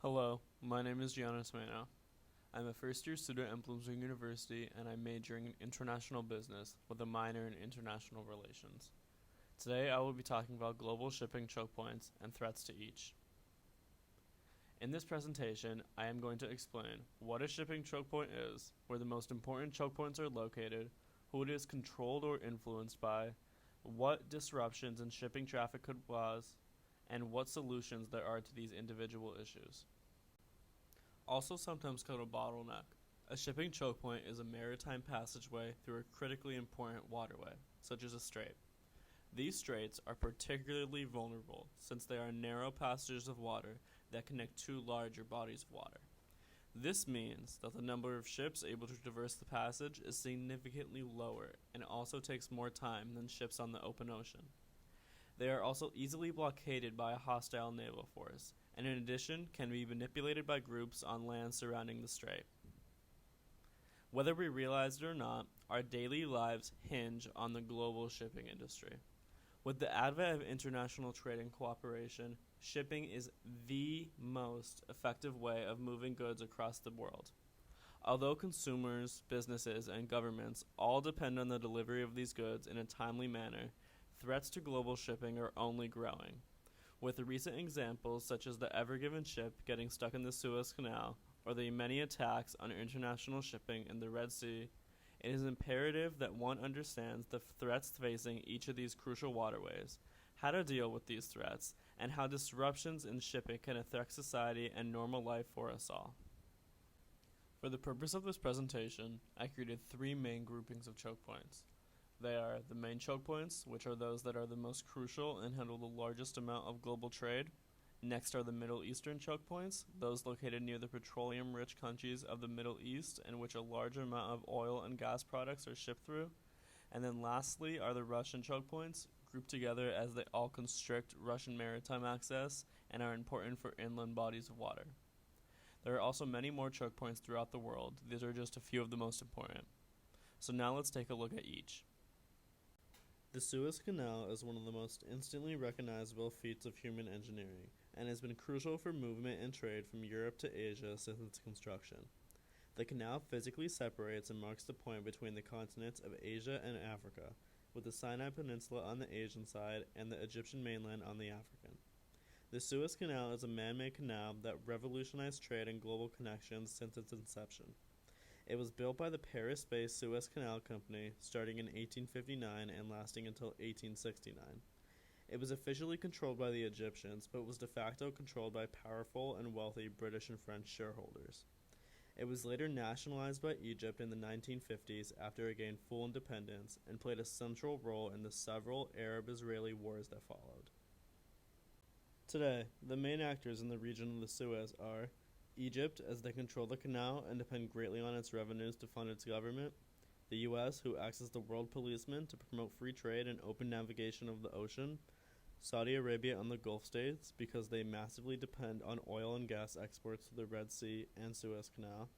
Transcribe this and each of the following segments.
Hello, my name is Giannis Mano. I'm a first year student at Bloomsburg University and I'm majoring in international business with a minor in international relations. Today I will be talking about global shipping choke points and threats to each. In this presentation, I am going to explain what a shipping choke point is, where the most important choke points are located, who it is controlled or influenced by, what disruptions in shipping traffic could cause, and what solutions there are to these individual issues. Also sometimes called a bottleneck, a shipping choke point is a maritime passageway through a critically important waterway, such as a strait. These straits are particularly vulnerable since they are narrow passages of water that connect two larger bodies of water. This means that the number of ships able to traverse the passage is significantly lower and also takes more time than ships on the open ocean. They are also easily blockaded by a hostile naval force, and in addition can be manipulated by groups on land surrounding the strait. Whether we realize it or not, our daily lives hinge on the global shipping industry. With the advent of international trade and cooperation, shipping is the most effective way of moving goods across the world. Although consumers, businesses, and governments all depend on the delivery of these goods in a timely manner, threats to global shipping are only growing, with recent examples such as the Ever Given ship getting stuck in the Suez Canal or the many attacks on international shipping in the Red Sea. It is imperative that one understands the threats facing each of these crucial waterways, how to deal with these threats, and how disruptions in shipping can affect society and normal life for us all. For the purpose of this presentation, I created three main groupings of choke points. They are the main choke points, which are those that are the most crucial and handle the largest amount of global trade. Next are the Middle Eastern choke points, those located near the petroleum-rich countries of the Middle East in which a large amount of oil and gas products are shipped through. And then lastly are the Russian choke points, grouped together as they all constrict Russian maritime access and are important for inland bodies of water. There are also many more choke points throughout the world. These are just a few of the most important. So now let's take a look at each. The Suez Canal is one of the most instantly recognizable feats of human engineering, and has been crucial for movement and trade from Europe to Asia since its construction. The canal physically separates and marks the point between the continents of Asia and Africa, with the Sinai Peninsula on the Asian side and the Egyptian mainland on the African. The Suez Canal is a man-made canal that revolutionized trade and global connections since its inception. It was built by the Paris-based Suez Canal Company starting in 1859 and lasting until 1869. It was officially controlled by the Egyptians, but was de facto controlled by powerful and wealthy British and French shareholders. It was later nationalized by Egypt in the 1950s after it gained full independence and played a central role in the several Arab-Israeli wars that followed. Today, the main actors in the region of the Suez are Egypt, as they control the canal and depend greatly on its revenues to fund its government; the U.S., who acts as the world policeman to promote free trade and open navigation of the ocean; Saudi Arabia and the Gulf states, because they massively depend on oil and gas exports to the Red Sea and Suez Canal;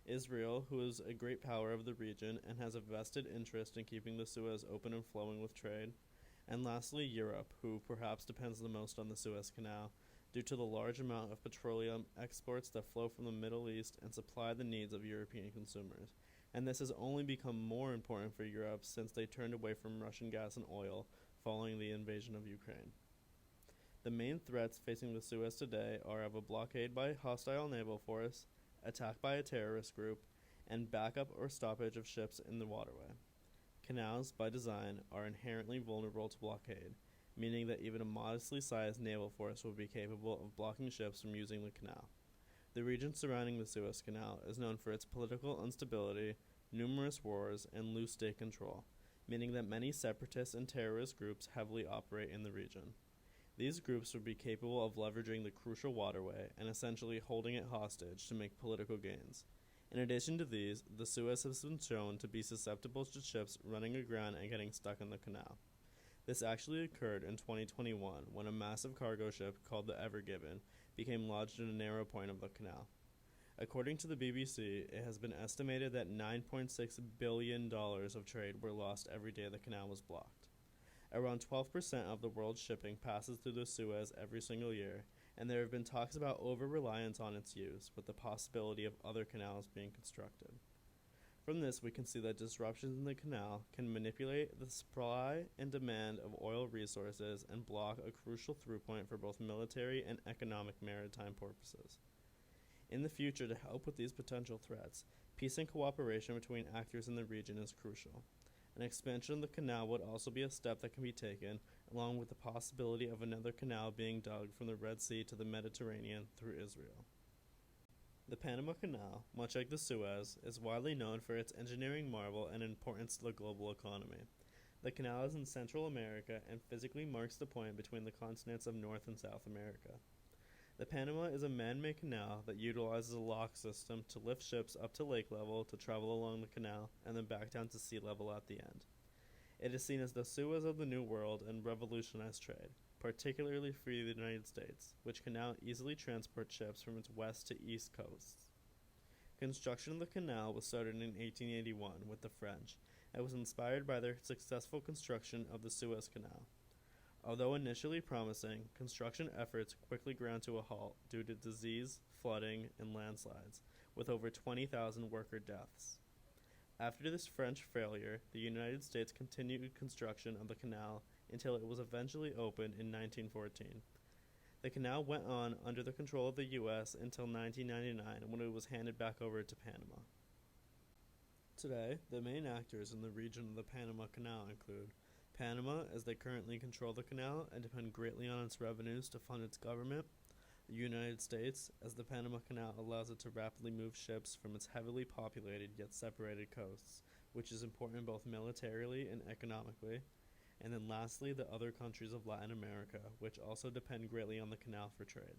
Israel, who is a great power of the region and has a vested interest in keeping the Suez open and flowing with trade; and lastly, Europe, who perhaps depends the most on the Suez Canal, due to the large amount of petroleum exports that flow from the Middle East and supply the needs of European consumers. And this has only become more important for Europe since they turned away from Russian gas and oil following the invasion of Ukraine. The main threats facing the Suez today are of a blockade by a hostile naval force, attack by a terrorist group, and backup or stoppage of ships in the waterway. Canals, by design, are inherently vulnerable to blockade, meaning that even a modestly sized naval force would be capable of blocking ships from using the canal. The region surrounding the Suez Canal is known for its political instability, numerous wars, and loose state control, meaning that many separatist and terrorist groups heavily operate in the region. These groups would be capable of leveraging the crucial waterway and essentially holding it hostage to make political gains. In addition to these, the Suez has been shown to be susceptible to ships running aground and getting stuck in the canal. This actually occurred in 2021 when a massive cargo ship called the Ever Given became lodged in a narrow point of the canal. According to the BBC, it has been estimated that $9.6 billion of trade were lost every day the canal was blocked. Around 12% of the world's shipping passes through the Suez every single year, and there have been talks about over-reliance on its use, with the possibility of other canals being constructed. From this, we can see that disruptions in the canal can manipulate the supply and demand of oil resources and block a crucial through point for both military and economic maritime purposes. In the future, to help with these potential threats, peace and cooperation between actors in the region is crucial. An expansion of the canal would also be a step that can be taken, along with the possibility of another canal being dug from the Red Sea to the Mediterranean through Israel. The Panama Canal, much like the Suez, is widely known for its engineering marvel and importance to the global economy. The canal is in Central America and physically marks the point between the continents of North and South America. The Panama is a man-made canal that utilizes a lock system to lift ships up to lake level to travel along the canal and then back down to sea level at the end. It is seen as the Suez of the New World and revolutionized trade, particularly for the United States, which can now easily transport ships from its west to east coasts. Construction of the canal was started in 1881 with the French and was inspired by their successful construction of the Suez Canal. Although initially promising, construction efforts quickly ground to a halt due to disease, flooding, and landslides, with over 20,000 worker deaths. After this French failure, the United States continued construction of the canal until it was eventually opened in 1914. The canal went on under the control of the U.S. until 1999 when it was handed back over to Panama. Today, the main actors in the region of the Panama Canal include Panama, as they currently control the canal and depend greatly on its revenues to fund its government; the United States, as the Panama Canal allows it to rapidly move ships from its heavily populated yet separated coasts, which is important both militarily and economically; and then lastly, the other countries of Latin America, which also depend greatly on the canal for trade.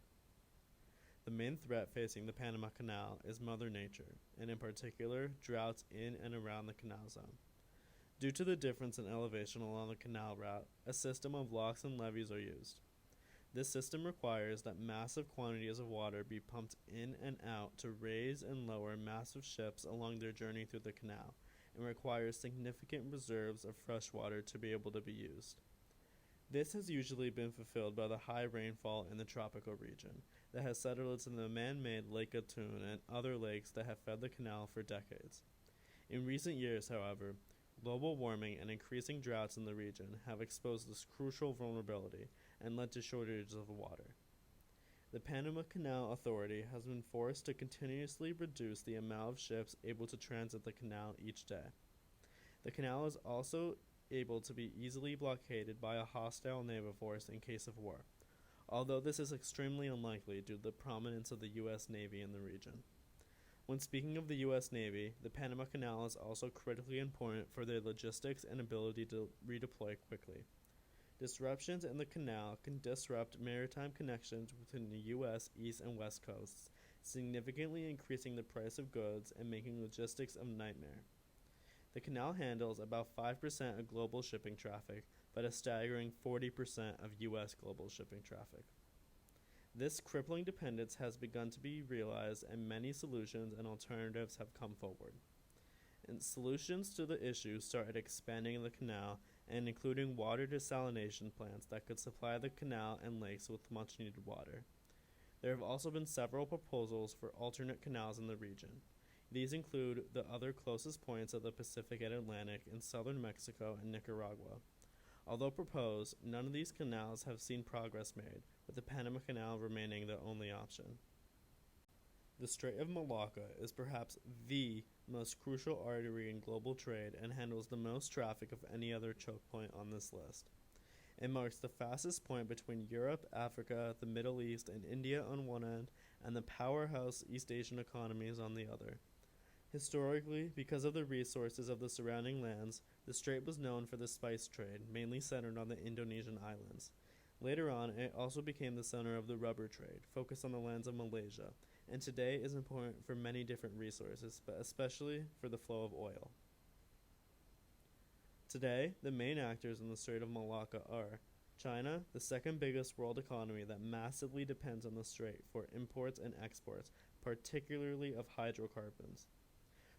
The main threat facing the Panama Canal is Mother Nature, and in particular, droughts in and around the canal zone. Due to the difference in elevation along the canal route, a system of locks and levees are used. This system requires that massive quantities of water be pumped in and out to raise and lower massive ships along their journey through the canal, and requires significant reserves of fresh water to be able to be used. This has usually been fulfilled by the high rainfall in the tropical region that has settled into the man-made Lake Gatun and other lakes that have fed the canal for decades. In recent years, however, global warming and increasing droughts in the region have exposed this crucial vulnerability and led to shortages of water. The Panama Canal Authority has been forced to continuously reduce the amount of ships able to transit the canal each day. The canal is also able to be easily blockaded by a hostile naval force in case of war, although this is extremely unlikely due to the prominence of the U.S. Navy in the region. When speaking of the U.S. Navy, the Panama Canal is also critically important for their logistics and ability to redeploy quickly. Disruptions in the canal can disrupt maritime connections between the U.S. East and West coasts, significantly increasing the price of goods and making logistics a nightmare. The canal handles about 5% of global shipping traffic, but a staggering 40% of U.S. global shipping traffic. This crippling dependence has begun to be realized, and many solutions and alternatives have come forward. And solutions to the issue started expanding the canal and including water desalination plants that could supply the canal and lakes with much needed water. There have also been several proposals for alternate canals in the region. These include the other closest points of the Pacific and Atlantic in southern Mexico and Nicaragua. Although proposed, none of these canals have seen progress made, with the Panama Canal remaining the only option. The Strait of Malacca is perhaps the most crucial artery in global trade and handles the most traffic of any other choke point on this list. It marks the fastest point between Europe, Africa, the Middle East, and India on one end, and the powerhouse East Asian economies on the other. Historically, because of the resources of the surrounding lands, the strait was known for the spice trade, mainly centered on the Indonesian islands. Later on, it also became the center of the rubber trade, focused on the lands of Malaysia, and today is important for many different resources, but especially for the flow of oil. Today, the main actors in the Strait of Malacca are China, the second biggest world economy that massively depends on the strait for imports and exports, particularly of hydrocarbons;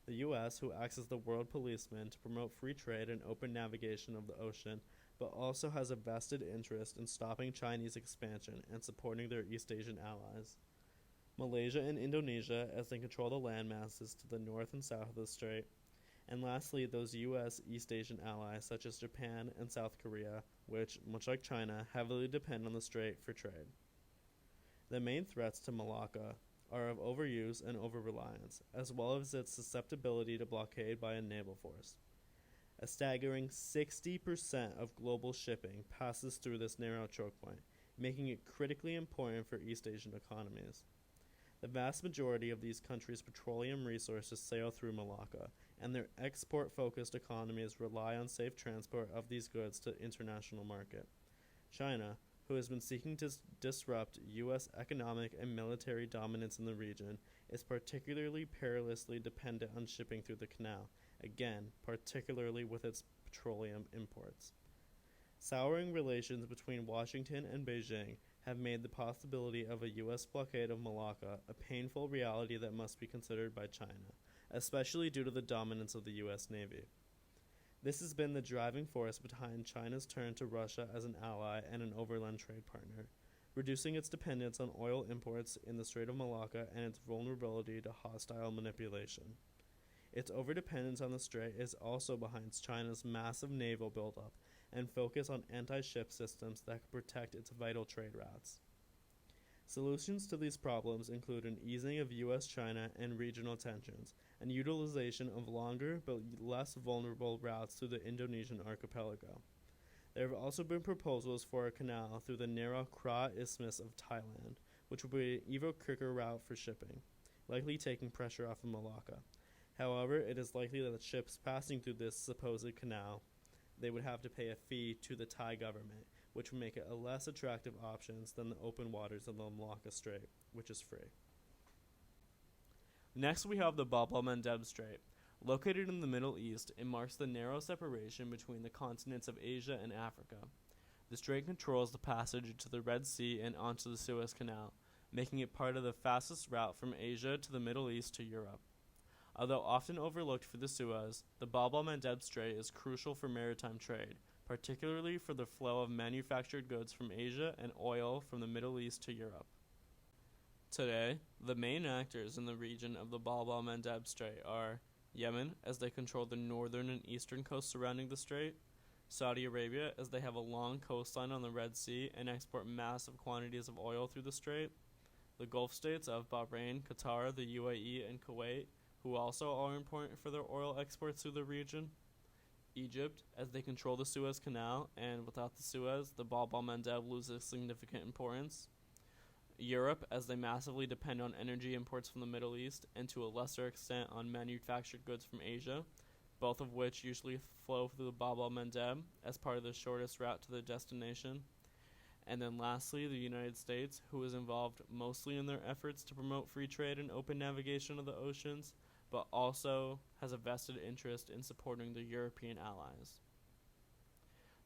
the U.S., who acts as the world policeman to promote free trade and open navigation of the ocean, but also has a vested interest in stopping Chinese expansion and supporting their East Asian allies. Malaysia and Indonesia, as they control the landmasses to the north and south of the strait, and lastly, those U.S. East Asian allies such as Japan and South Korea, which, much like China, heavily depend on the strait for trade. The main threats to Malacca are of overuse and over-reliance, as well as its susceptibility to blockade by a naval force. A staggering 60% of global shipping passes through this narrow choke point, making it critically important for East Asian economies. The vast majority of these countries' petroleum resources sail through Malacca, and their export-focused economies rely on safe transport of these goods to international market. China, who has been seeking to disrupt U.S. economic and military dominance in the region, is particularly perilously dependent on shipping through the canal, again, particularly with its petroleum imports. Souring relations between Washington and Beijing have made the possibility of a U.S. blockade of Malacca a painful reality that must be considered by China, especially due to the dominance of the U.S. Navy. This has been the driving force behind China's turn to Russia as an ally and an overland trade partner, reducing its dependence on oil imports in the Strait of Malacca and its vulnerability to hostile manipulation. Its overdependence on the strait is also behind China's massive naval buildup and focus on anti-ship systems that can protect its vital trade routes. Solutions to these problems include an easing of U.S.-China and regional tensions, and utilization of longer but less vulnerable routes through the Indonesian archipelago. There have also been proposals for a canal through the narrow Kra Isthmus of Thailand, which would be an even quicker route for shipping, likely taking pressure off of Malacca. However, it is likely that ships passing through this supposed canal, they would have to pay a fee to the Thai government, which would make it a less attractive option than the open waters of the Malacca Strait, which is free. Next, we have the Bab el-Mandeb Strait. Located in the Middle East, it marks the narrow separation between the continents of Asia and Africa. The strait controls the passage to the Red Sea and onto the Suez Canal, making it part of the fastest route from Asia to the Middle East to Europe. Although often overlooked for the Suez, the Bab el-Mandeb Strait is crucial for maritime trade, particularly for the flow of manufactured goods from Asia and oil from the Middle East to Europe. Today, the main actors in the region of the Bab el-Mandeb Strait are Yemen, as they control the northern and eastern coast surrounding the strait, Saudi Arabia, as they have a long coastline on the Red Sea and export massive quantities of oil through the strait, the Gulf states of Bahrain, Qatar, the UAE, and Kuwait, who also are important for their oil exports through the region, Egypt, as they control the Suez Canal, and without the Suez, the Bab el-Mandeb loses significant importance, Europe, as they massively depend on energy imports from the Middle East, and to a lesser extent on manufactured goods from Asia, both of which usually flow through the Bab el-Mandeb as part of the shortest route to their destination. And then lastly, the United States, who is involved mostly in their efforts to promote free trade and open navigation of the oceans, but also has a vested interest in supporting the European allies.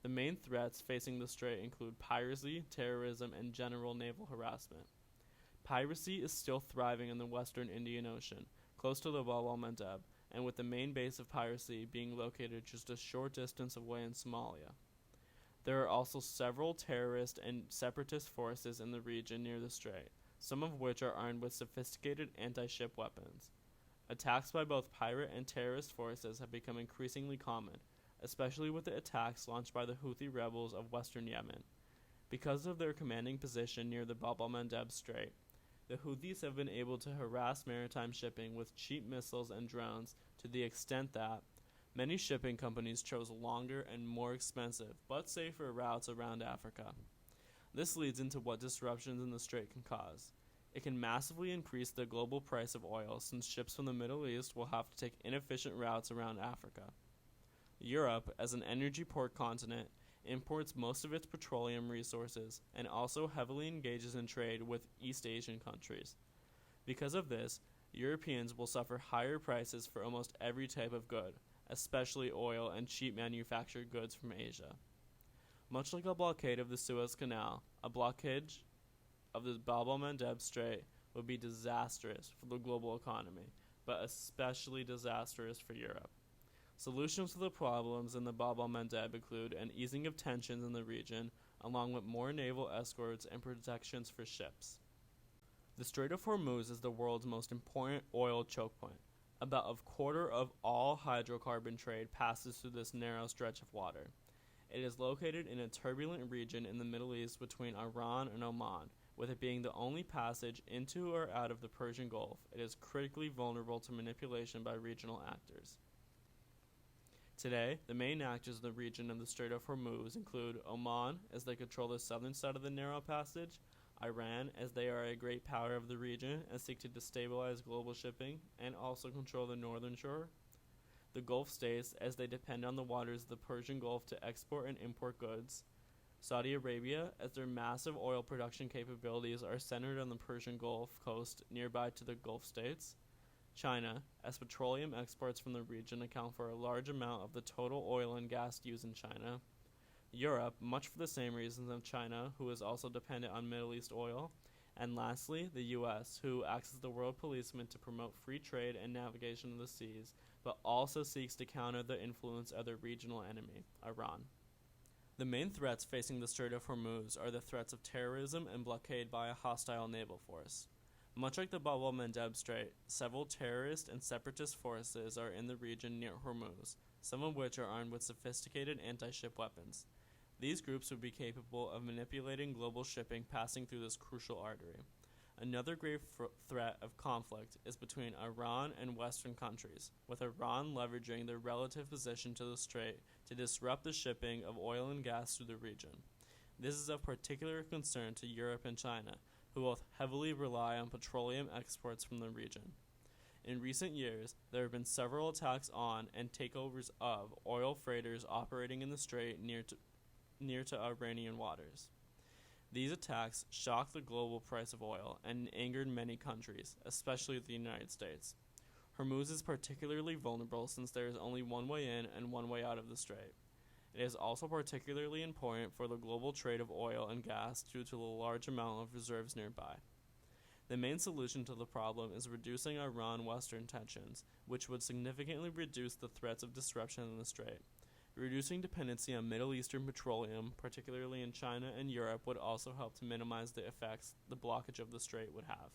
The main threats facing the strait include piracy, terrorism, and general naval harassment. Piracy is still thriving in the western Indian Ocean, close to the Bab el-Mandeb, and with the main base of piracy being located just a short distance away in Somalia. There are also several terrorist and separatist forces in the region near the strait, some of which are armed with sophisticated anti-ship weapons. Attacks by both pirate and terrorist forces have become increasingly common, especially with the attacks launched by the Houthi rebels of western Yemen. Because of their commanding position near the Bab el-Mandeb Strait, the Houthis have been able to harass maritime shipping with cheap missiles and drones to the extent that many shipping companies chose longer and more expensive but safer routes around Africa. This leads into what disruptions in the strait can cause. It can massively increase the global price of oil since ships from the Middle East will have to take inefficient routes around Africa. Europe, as an energy-poor continent, imports most of its petroleum resources and also heavily engages in trade with East Asian countries. Because of this, Europeans will suffer higher prices for almost every type of good, especially oil and cheap manufactured goods from Asia. Much like a blockade of the Suez Canal, a blockage of the Bab el-Mandeb Strait would be disastrous for the global economy, but especially disastrous for Europe. Solutions to the problems in the Bab el Mandeb include an easing of tensions in the region, along with more naval escorts and protections for ships. The Strait of Hormuz is the world's most important oil choke point. About a quarter of all hydrocarbon trade passes through this narrow stretch of water. It is located in a turbulent region in the Middle East between Iran and Oman. With it being the only passage into or out of the Persian Gulf, it is critically vulnerable to manipulation by regional actors. Today, the main actors in the region of the Strait of Hormuz include Oman, as they control the southern side of the narrow passage, Iran, as they are a great power of the region and seek to destabilize global shipping and also control the northern shore, the Gulf states, as they depend on the waters of the Persian Gulf to export and import goods, Saudi Arabia, as their massive oil production capabilities are centered on the Persian Gulf coast nearby to the Gulf states, China, as petroleum exports from the region account for a large amount of the total oil and gas used in China, Europe, much for the same reasons of China, who is also dependent on Middle East oil, and lastly, the U.S., who acts as the world policeman to promote free trade and navigation of the seas, but also seeks to counter the influence of their regional enemy, Iran. The main threats facing the Strait of Hormuz are the threats of terrorism and blockade by a hostile naval force. Much like the Bab el Mandeb Strait, several terrorist and separatist forces are in the region near Hormuz, some of which are armed with sophisticated anti-ship weapons. These groups would be capable of manipulating global shipping passing through this crucial artery. Another grave threat of conflict is between Iran and Western countries, with Iran leveraging their relative position to the strait to disrupt the shipping of oil and gas through the region. This is of particular concern to Europe and China, who both heavily rely on petroleum exports from the region. In recent years, there have been several attacks on and takeovers of oil freighters operating in the strait near to Iranian waters. These attacks shocked the global price of oil and angered many countries, especially the United States. Hormuz is particularly vulnerable since there is only one way in and one way out of the strait. It is also particularly important for the global trade of oil and gas due to the large amount of reserves nearby. The main solution to the problem is reducing Iran-Western tensions, which would significantly reduce the threats of disruption in the strait. Reducing dependency on Middle Eastern petroleum, particularly in China and Europe, would also help to minimize the effects the blockage of the strait would have.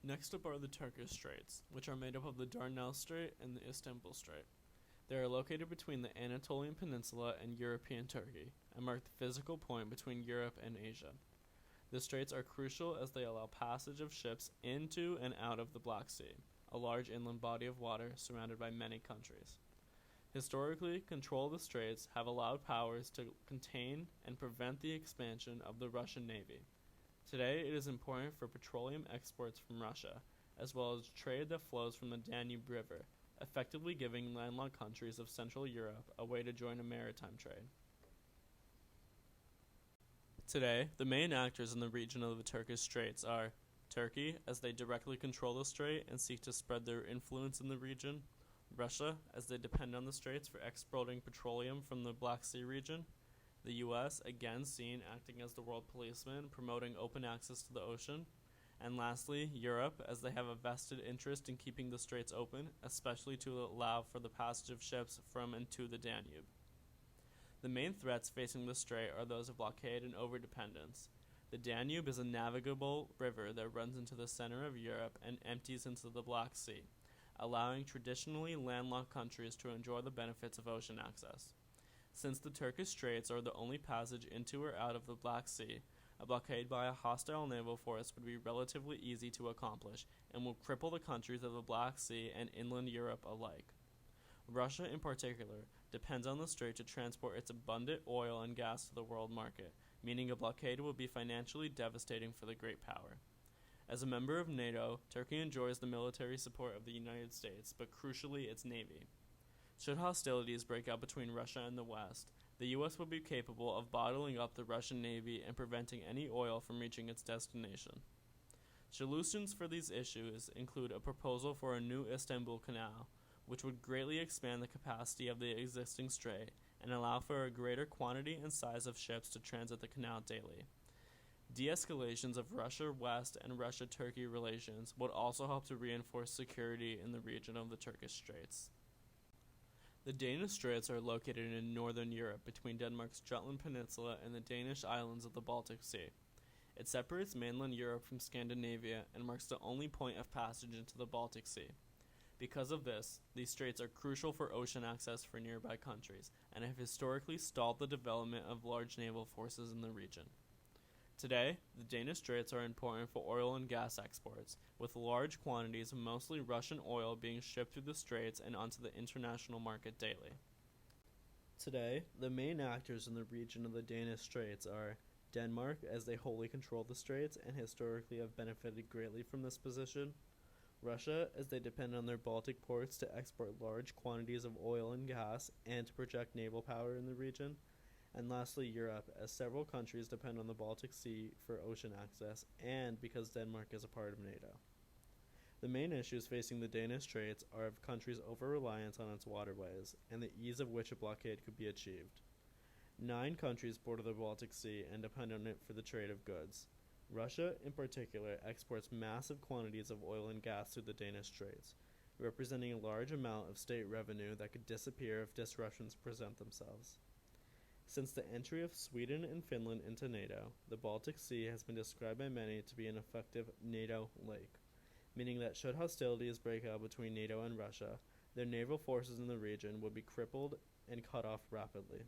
Next up are the Turkish Straits, which are made up of the Dardanelles Strait and the Istanbul Strait. They are located between the Anatolian Peninsula and European Turkey, and mark the physical point between Europe and Asia. The straits are crucial as they allow passage of ships into and out of the Black Sea, a large inland body of water surrounded by many countries. Historically, control of the straits have allowed powers to contain and prevent the expansion of the Russian Navy. Today, it is important for petroleum exports from Russia, as well as trade that flows from the Danube River, effectively giving landlocked countries of Central Europe a way to join a maritime trade. Today, the main actors in the region of the Turkish Straits are Turkey, as they directly control the strait and seek to spread their influence in the region, Russia, as they depend on the straits for exporting petroleum from the Black Sea region, the U.S., again seen acting as the world policeman, promoting open access to the ocean, and lastly, Europe, as they have a vested interest in keeping the straits open, especially to allow for the passage of ships from and to the Danube. The main threats facing the strait are those of blockade and overdependence. The Danube is a navigable river that runs into the center of Europe and empties into the Black Sea, allowing traditionally landlocked countries to enjoy the benefits of ocean access. Since the Turkish Straits are the only passage into or out of the Black Sea, a blockade by a hostile naval force would be relatively easy to accomplish and will cripple the countries of the Black Sea and inland Europe alike. Russia, in particular, depends on the strait to transport its abundant oil and gas to the world market, meaning a blockade will be financially devastating for the great power. As a member of NATO, Turkey enjoys the military support of the United States, but crucially its navy. Should hostilities break out between Russia and the West, the U.S. would be capable of bottling up the Russian Navy and preventing any oil from reaching its destination. Solutions for these issues include a proposal for a new Istanbul Canal, which would greatly expand the capacity of the existing strait and allow for a greater quantity and size of ships to transit the canal daily. De-escalations of Russia-West and Russia-Turkey relations would also help to reinforce security in the region of the Turkish Straits. The Danish Straits are located in northern Europe between Denmark's Jutland Peninsula and the Danish islands of the Baltic Sea. It separates mainland Europe from Scandinavia and marks the only point of passage into the Baltic Sea. Because of this, these straits are crucial for ocean access for nearby countries and have historically stalled the development of large naval forces in the region. Today, the Danish Straits are important for oil and gas exports, with large quantities of mostly Russian oil being shipped through the straits and onto the international market daily. Today, the main actors in the region of the Danish Straits are Denmark, as they wholly control the straits and historically have benefited greatly from this position, Russia, as they depend on their Baltic ports to export large quantities of oil and gas and to project naval power in the region, and lastly Europe, as several countries depend on the Baltic Sea for ocean access and because Denmark is a part of NATO. The main issues facing the Danish Straits are of countries' over-reliance on its waterways and the ease of which a blockade could be achieved. 9 countries border the Baltic Sea and depend on it for the trade of goods. Russia, in particular, exports massive quantities of oil and gas through the Danish Straits, representing a large amount of state revenue that could disappear if disruptions present themselves. Since the entry of Sweden and Finland into NATO, the Baltic Sea has been described by many to be an effective NATO lake, meaning that should hostilities break out between NATO and Russia, their naval forces in the region would be crippled and cut off rapidly.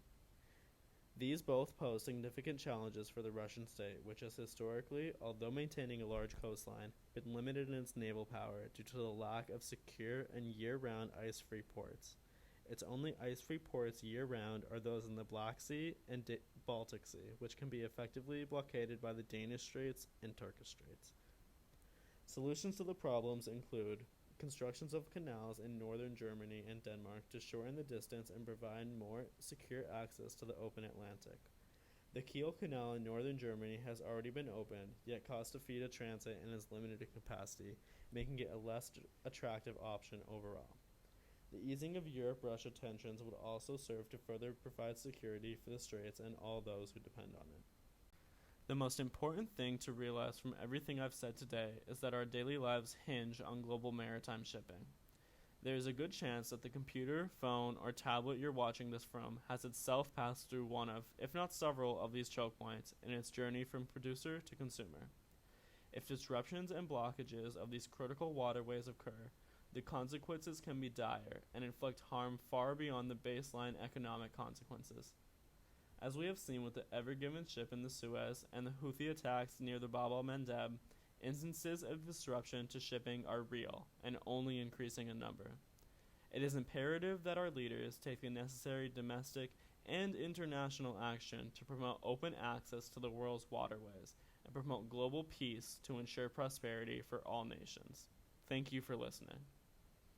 These both pose significant challenges for the Russian state, which has historically, although maintaining a large coastline, been limited in its naval power due to the lack of secure and year-round ice-free ports. Its only ice-free ports year-round are those in the Black Sea and Baltic Sea, which can be effectively blockaded by the Danish Straits and Turkish Straits. Solutions to the problems include constructions of canals in northern Germany and Denmark to shorten the distance and provide more secure access to the open Atlantic. The Kiel Canal in northern Germany has already been opened, yet costs a fee to transit and is limited in capacity, making it a less attractive option overall. The easing of Europe-Russia tensions would also serve to further provide security for the Straits and all those who depend on it. The most important thing to realize from everything I've said today is that our daily lives hinge on global maritime shipping. There is a good chance that the computer, phone, or tablet you're watching this from has itself passed through one of, if not several, of these choke points in its journey from producer to consumer. If disruptions and blockages of these critical waterways occur, the consequences can be dire and inflict harm far beyond the baseline economic consequences. As we have seen with the Ever Given ship in the Suez and the Houthi attacks near the Bab el-Mandeb, instances of disruption to shipping are real and only increasing in number. It is imperative that our leaders take the necessary domestic and international action to promote open access to the world's waterways and promote global peace to ensure prosperity for all nations. Thank you for listening.